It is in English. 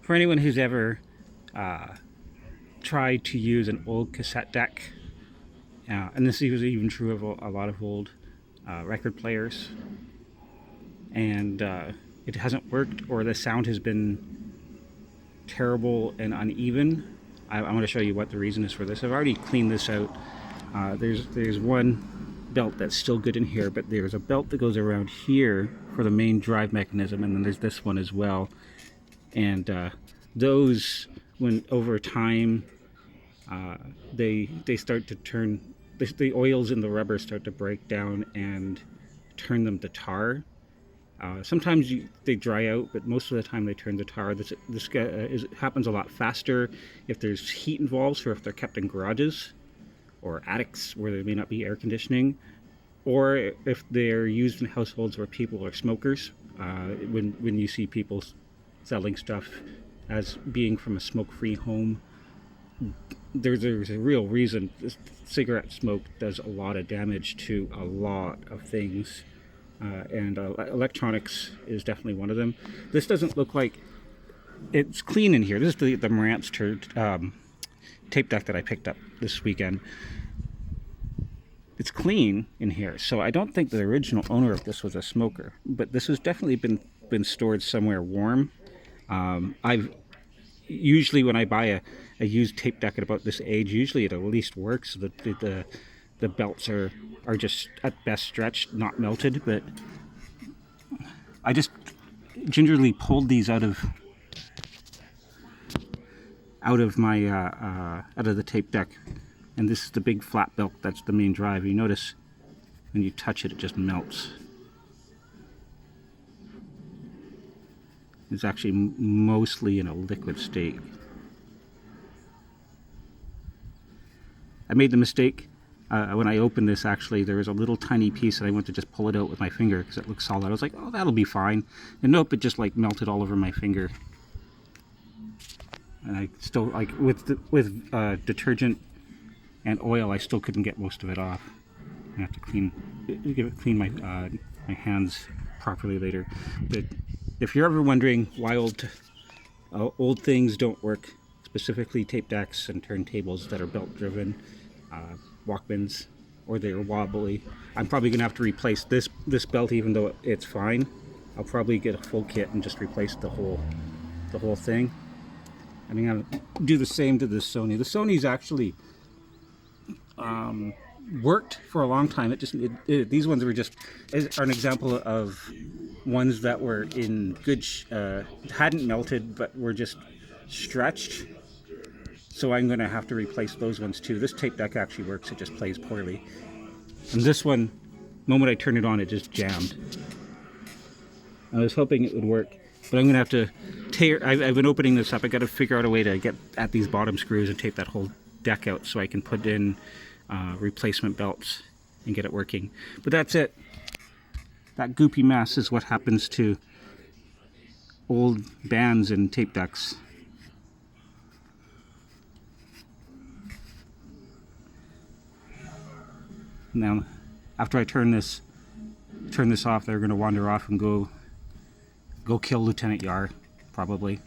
For anyone who's ever tried to use an old cassette deck, and this is even true of a lot of old record players, and it hasn't worked, or the sound has been terrible and uneven, I'm going to show you what the reason is for this. I've already cleaned this out. There's one belt that's still good in here, but there's a belt that goes around here for the main drive mechanism, and then there's this one as well. And those, when over time, they start to turn, the oils in the rubber start to break down and turn them to tar. Sometimes they dry out, but most of the time they turn to tar. This happens a lot faster if there's heat involved, or if they're kept in garages or attics where there may not be air conditioning, or if they're used in households where people are smokers. When you see people selling stuff as being from a smoke-free home, there's a real reason. Cigarette smoke does a lot of damage to a lot of things, and electronics is definitely one of them. This doesn't look like it's clean in here. This is the Marantz tape deck that I picked up this weekend. It's clean in here, so I don't think the original owner of this was a smoker, but this has definitely been stored somewhere warm. I've usually, when I buy a used tape deck at about this age, usually it at least works. The belts are just at best stretched, not melted, but I just gingerly pulled these out of my out of the tape deck, and this is the big flat belt that's the main drive. You notice when you touch it, it just melts. It's actually mostly in a liquid state. I made the mistake when I opened this. Actually, there was a little tiny piece, and I went to just pull it out with my finger because it looked solid. I was like, "Oh, that'll be fine," and nope, it just like melted all over my finger. And I still, like, with detergent and oil, I still couldn't get most of it off. I have to clean my hands properly later. But if you're ever wondering why old things don't work, specifically tape decks and turntables that are belt driven, Walkmans, or they're wobbly, I'm probably gonna have to replace this belt, even though it's fine. I'll probably get a full kit and just replace the whole thing. I mean, I'll do the same to this Sony. The Sony's actually worked for a long time. These ones are an example of ones that were in good, hadn't melted, but were just stretched. So I'm going to have to replace those ones too. This tape deck actually works, it just plays poorly. And this one, the moment I turned it on, it just jammed. I was hoping it would work, but I'm going to have to I've been opening this up. I got to figure out a way to get at these bottom screws and tape that whole deck out so I can put in replacement belts and get it working. But that's it. That goopy mess is what happens to old bands and tape decks. Now, after I turn this off, they're going to wander off and go kill Lieutenant Yar, probably.